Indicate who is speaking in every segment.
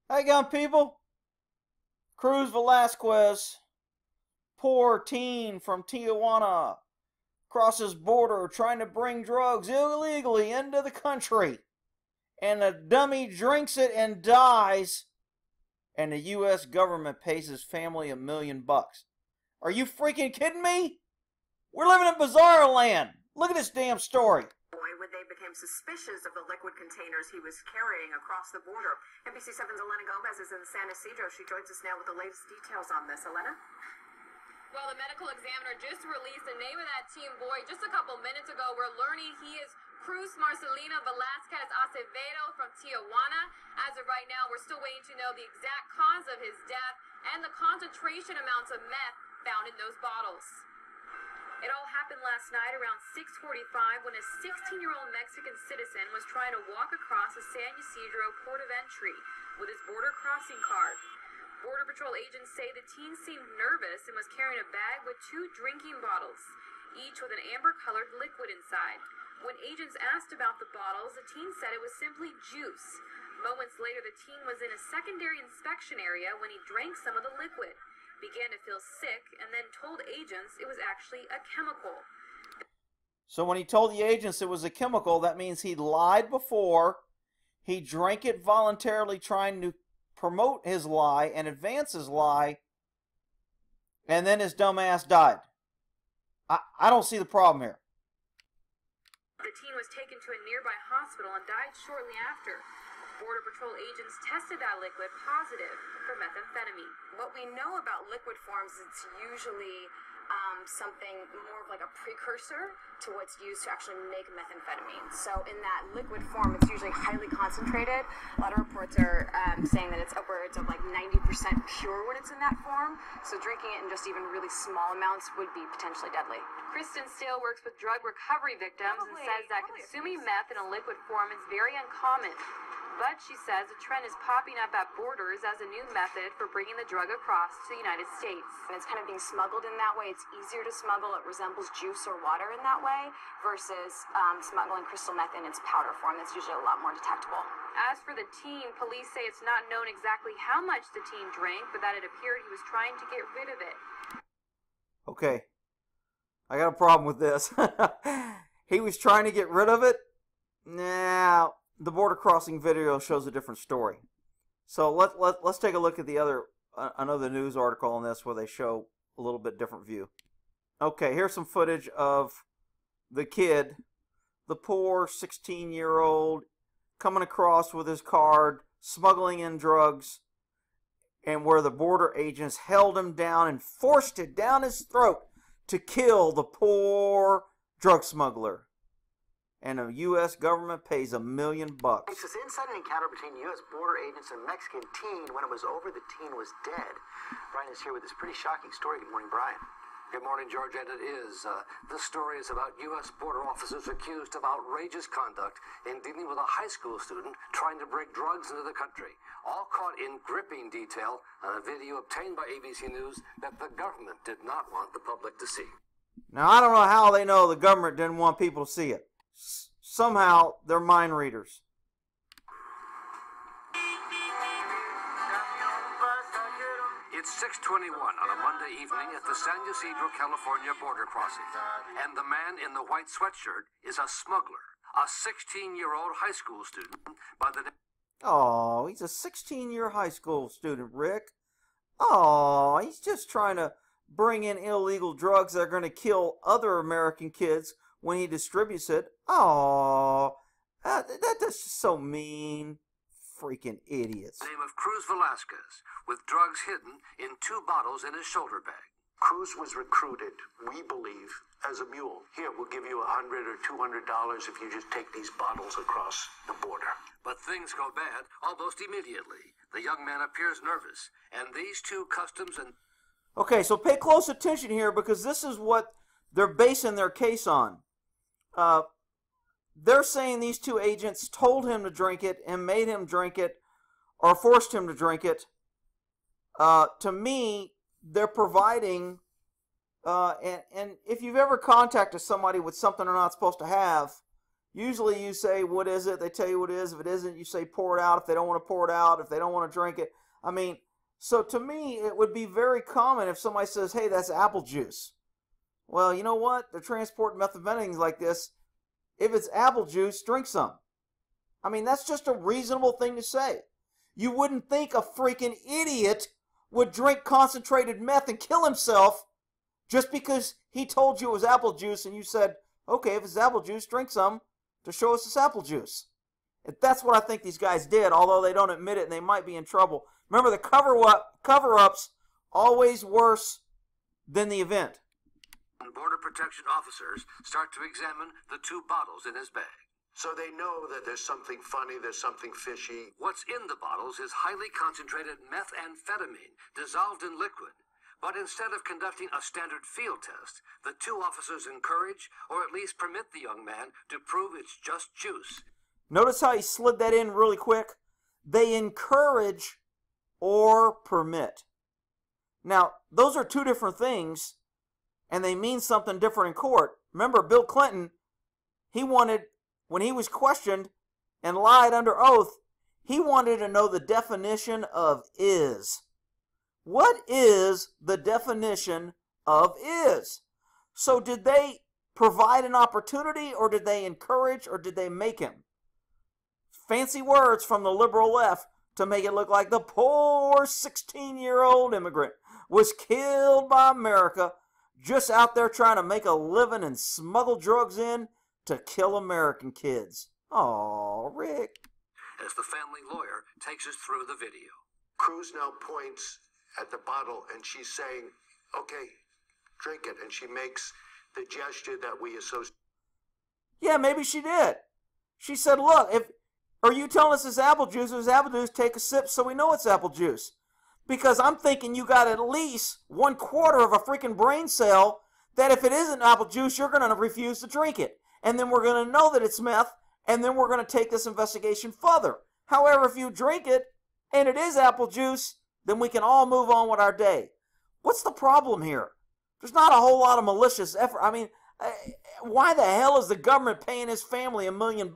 Speaker 1: Hey, young people. Cruz Velazquez, poor teen from Tijuana, crosses border trying to bring drugs illegally into the country. And the dummy drinks it and dies. And the U.S. government pays his family $1 million. Are you freaking kidding me? We're living in bizarre land. Look at this damn story.
Speaker 2: When they became suspicious of the liquid containers he was carrying across the border. NBC 7's Elena Gomez is in San Ysidro. She joins us now with the latest details on this. Elena?
Speaker 3: Well, the medical examiner just released the name of that teen boy just a couple minutes ago. We're learning he is Cruz Marcelino Velasquez Acevedo from Tijuana. As of right now, we're still waiting to know the exact cause of his death and the concentration amounts of meth found in those bottles. It all happened last night around 6:45 when a 16-year-old Mexican citizen was trying to walk across the San Ysidro port of entry with his border crossing card. Border Patrol agents say the teen seemed nervous and was carrying a bag with 2 drinking bottles, each with an amber-colored liquid inside. When agents asked about the bottles, the teen said it was simply juice. Moments later, the teen was in a secondary inspection area when he drank some of the liquid, began to feel sick, and then told agents it was actually a chemical.
Speaker 1: So when he told the agents it was a chemical, that means he lied before. He drank it voluntarily, trying to promote his lie and advance his lie, and then his dumb ass died. I don't see the problem here.
Speaker 3: The teen was taken to a nearby hospital and died shortly after. Border Patrol agents tested that liquid positive for methamphetamine.
Speaker 2: What we know about liquid forms, it's usually something more of like a precursor to what's used to actually make methamphetamine. So in that liquid form, it's usually highly concentrated. A lot of reports are saying that it's upwards of like 90% pure when it's in that form. So drinking it in just even really small amounts would be potentially deadly.
Speaker 3: Kristen Steele works with drug recovery victims and says that consuming meth in a liquid form is very uncommon. But she says a trend is popping up at borders as a new method for bringing the drug across to the United States.
Speaker 2: And it's kind of being smuggled in that way. It's easier to smuggle. It resembles juice or water in that way versus smuggling crystal meth in its powder form. That's usually a lot more detectable.
Speaker 3: As for the teen, police say it's not known exactly how much the teen drank, but that it appeared he was trying to get rid of it.
Speaker 1: Okay. I got a problem with this. He was trying to get rid of it? Now, the border crossing video shows a different story. So let's take a look at the another news article on this where they show a little bit different view. Okay, here's some footage of the kid, the poor 16-year-old, coming across with his card, smuggling in drugs, and where the border agents held him down and forced it down his throat to kill the poor drug smuggler. And the U.S. government pays $1 million.
Speaker 4: It's this inside encounter between U.S. border agents and a Mexican teen. When it was over, the teen was dead. Brian is here with this pretty shocking story. Good morning, Brian.
Speaker 5: Good morning, George, and it is. This story is about U.S. border officers accused of outrageous conduct in dealing with a high school student trying to bring drugs into the country. All caught in gripping detail on a video obtained by ABC News that the government did not want the public to see.
Speaker 1: Now, I don't know how they know the government didn't want people to see it. Somehow, they're mind readers.
Speaker 5: It's 6:21 on a Monday evening at the San Ysidro, California border crossing. And the man in the white sweatshirt is a smuggler, a 16-year-old high school student by the name...
Speaker 1: Oh, he's a 16-year high school student, Rick. Oh, he's just trying to bring in illegal drugs that are going to kill other American kids when he distributes it. Oh, that's just so mean. Freaking idiots.
Speaker 5: Name of Cruz Velazquez, with drugs hidden in 2 bottles in his shoulder bag.
Speaker 4: Cruz was recruited, we believe, as a mule. Here, we'll give you $100 or $200 if you just take these bottles across the border.
Speaker 5: But things go bad almost immediately. The young man appears nervous, and these 2 customs and...
Speaker 1: Okay, so pay close attention here because this is what they're basing their case on. They're saying these 2 agents told him to drink it and made him drink it or forced him to drink it. To me, they're providing, and if you've ever contacted somebody with something they're not supposed to have, Usually you say, what is it? They tell you what it is. If it isn't, you say pour it out. If they don't want to pour it out, if they don't want to drink it. I mean, so to me, it would be very common if somebody says, hey, that's apple juice. Well, you know what? They're transporting methamphetamines like this. If it's apple juice, drink some. I mean, that's just a reasonable thing to say. You wouldn't think a freaking idiot would drink concentrated meth and kill himself just because he told you it was apple juice and you said, okay, if it's apple juice, drink some to show us it's apple juice. And that's what I think these guys did, although they don't admit it and they might be in trouble. Remember, the cover-ups always worse than the event.
Speaker 5: Border Protection officers start to examine the 2 bottles in his bag.
Speaker 4: So they know that there's something funny, there's something fishy.
Speaker 5: What's in the bottles is highly concentrated methamphetamine dissolved in liquid. But instead of conducting a standard field test, the 2 officers encourage, or at least permit the young man to prove it's just juice.
Speaker 1: Notice how he slid that in really quick? They encourage or permit. Now, those are 2 different things, and they mean something different in court. Remember, Bill Clinton, he wanted, when he was questioned and lied under oath, he wanted to know the definition of is. What is the definition of is? So did they provide an opportunity, or did they encourage, or did they make him? Fancy words from the liberal left to make it look like the poor 16-year-old immigrant was killed by America just out there trying to make a living and smuggle drugs in to kill American kids. Aw, Rick.
Speaker 5: As the family lawyer takes us through the video.
Speaker 4: Cruz now points at the bottle and she's saying, okay, drink it. And she makes the gesture that we associate.
Speaker 1: Yeah, maybe she did. She said, look, are you telling us it's apple juice? If it's apple juice, take a sip so we know it's apple juice. Because I'm thinking you got at least 1/4 of a freaking brain cell that if it isn't apple juice, you're going to refuse to drink it. And then we're going to know that it's meth, and then we're going to take this investigation further. However, if you drink it and it is apple juice, then we can all move on with our day. What's the problem here? There's not a whole lot of malicious effort. I mean, why the hell is the government paying his family $1 million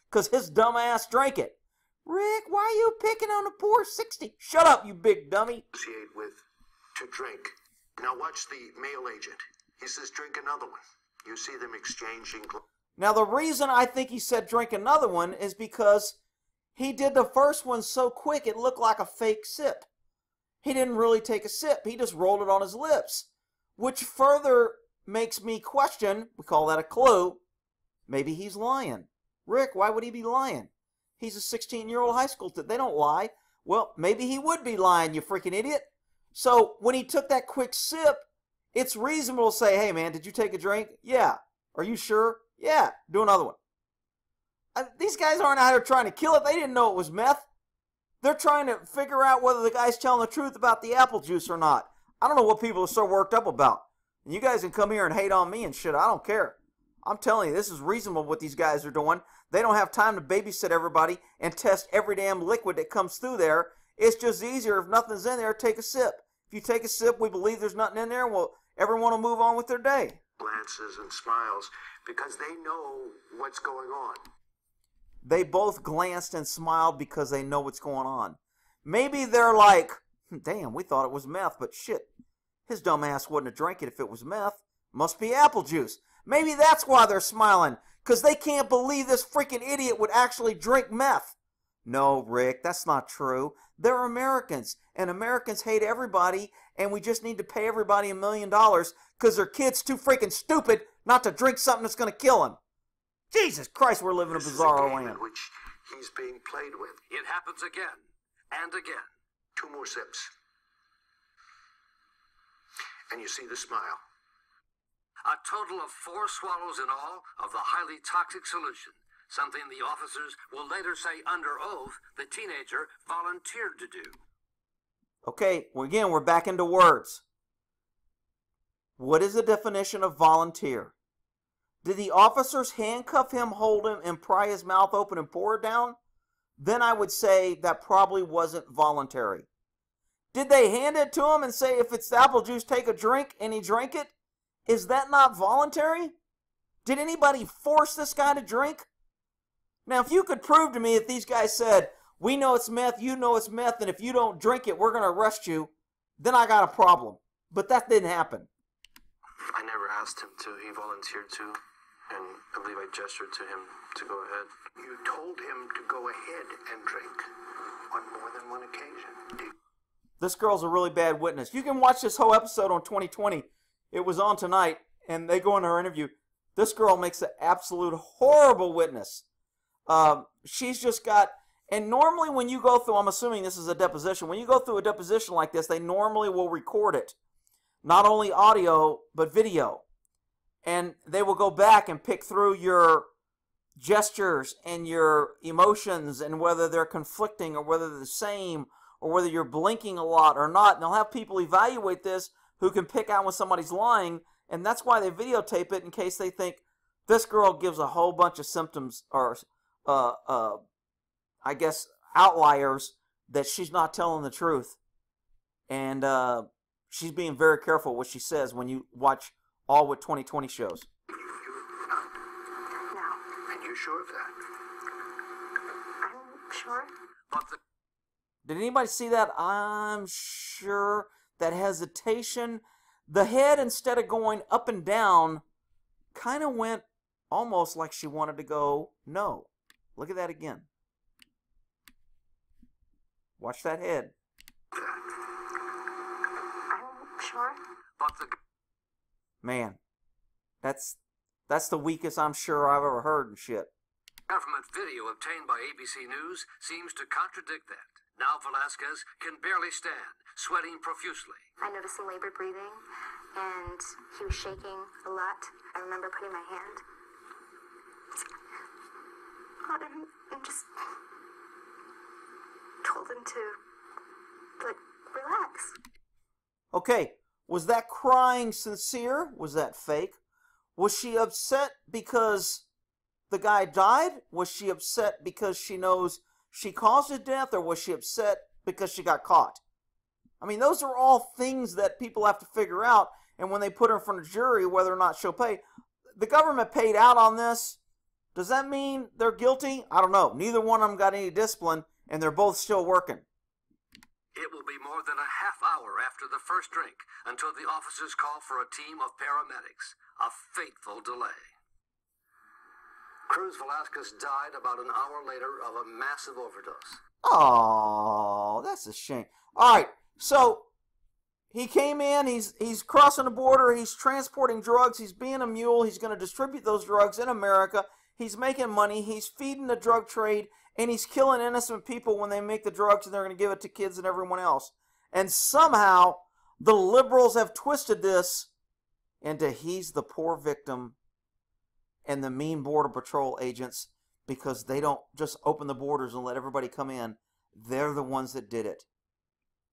Speaker 1: because his dumb ass drank it? Rick, why are you picking on the poor 60? Shut up, you big dummy.
Speaker 4: Associate with to drink. Now watch the male agent. He says, drink another one. You see them exchanging.
Speaker 1: Now the reason I think he said drink another one is because he did the first one so quick it looked like a fake sip. He didn't really take a sip. He just rolled it on his lips, which further makes me question, we call that a clue, maybe he's lying. Rick, why would he be lying? He's a 16-year-old high school kid. They don't lie. Well, maybe he would be lying, you freaking idiot. So when he took that quick sip, it's reasonable to say, hey, man, did you take a drink? Yeah. Are you sure? Yeah. Do another one. These guys aren't out here trying to kill it. They didn't know it was meth. They're trying to figure out whether the guy's telling the truth about the apple juice or not. I don't know what people are so worked up about. And you guys can come here and hate on me and shit. I don't care. I'm telling you, this is reasonable what these guys are doing. They don't have time to babysit everybody and test every damn liquid that comes through there. It's just easier if nothing's in there, take a sip. If you take a sip, we believe there's nothing in there, well, everyone will move on with their day.
Speaker 4: Glances and smiles because they know what's going on.
Speaker 1: They both glanced and smiled because they know what's going on. Maybe they're like, damn, we thought it was meth, but shit, his dumb ass wouldn't have drank it if it was meth. Must be apple juice. Maybe that's why they're smiling, because they can't believe this freaking idiot would actually drink meth. No, Rick, that's not true. They're Americans, and Americans hate everybody, and we just need to pay everybody $1 million because their kid's too freaking stupid not to drink something that's going to kill him. Jesus Christ, we're living in a bizarre land.
Speaker 4: In which he's being played with.
Speaker 5: It happens again and again.
Speaker 4: 2 more sips. And you see the smile.
Speaker 5: A total of 4 swallows in all of the highly toxic solution, something the officers will later say under oath the teenager volunteered to do.
Speaker 1: Okay, well, again, we're back into words. What is the definition of volunteer? Did the officers handcuff him, hold him, and pry his mouth open and pour it down? Then I would say that probably wasn't voluntary. Did they hand it to him and say, if it's apple juice, take a drink, and he drank it? Is that not voluntary? Did anybody force this guy to drink? Now, if you could prove to me that these guys said, we know it's meth, you know it's meth, and if you don't drink it, we're going to arrest you, then I got a problem. But that didn't happen.
Speaker 6: I never asked him to. He volunteered to, and I believe I gestured to him to go ahead.
Speaker 4: You told him to go ahead and drink on more than one occasion.
Speaker 1: This girl's a really bad witness. You can watch this whole episode on 2020. It was on tonight, and they go into her interview. This girl makes an absolute horrible witness. She's just got, and normally when you go through, I'm assuming this is a deposition, when you go through a deposition like this, they normally will record it. Not only audio, but video. And they will go back and pick through your gestures and your emotions and whether they're conflicting or whether they're the same or whether you're blinking a lot or not. And they'll have people evaluate this who can pick out when somebody's lying, and that's why they videotape it in case they think this girl gives a whole bunch of symptoms or, I guess, outliers that she's not telling the truth. And she's being very careful what she says when you watch all what 2020 shows.
Speaker 4: No. And you're sure of that?
Speaker 2: I'm sure.
Speaker 1: Did anybody see that? I'm sure. That hesitation. The head, instead of going up and down, kind of went almost like she wanted to go no. Look at that again. Watch that head.
Speaker 2: I'm sure.
Speaker 1: Man, that's the weakest I'm sure I've ever heard and shit.
Speaker 5: Government video obtained by ABC News seems to contradict that. Now Velasquez can barely stand, sweating profusely.
Speaker 2: I noticed the labored breathing, and he was shaking a lot. I remember putting my hand on him and just told him to, like, relax.
Speaker 1: Okay, was that crying sincere? Was that fake? Was she upset because the guy died? Was she upset because she knows she caused his death, or was she upset because she got caught? I mean, those are all things that people have to figure out, and when they put her in front of the jury, whether or not she'll pay. The government paid out on this. Does that mean they're guilty? I don't know. Neither one of them got any discipline, and they're both still working.
Speaker 5: It will be more than a half hour after the first drink until the officers call for a team of paramedics. A fateful delay. Cruz Velazquez died about an hour later of a massive overdose.
Speaker 1: Oh, that's a shame. All right, so he came in, he's crossing the border, he's transporting drugs, he's being a mule, he's going to distribute those drugs in America, he's making money, he's feeding the drug trade, and he's killing innocent people when they make the drugs and they're going to give it to kids and everyone else. And somehow the liberals have twisted this into he's the poor victim and the mean Border Patrol agents, because they don't just open the borders and let everybody come in. They're the ones that did it.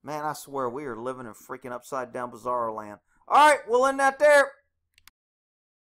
Speaker 1: Man, I swear we are living in freaking upside down bizarro land. All right, we'll end that there.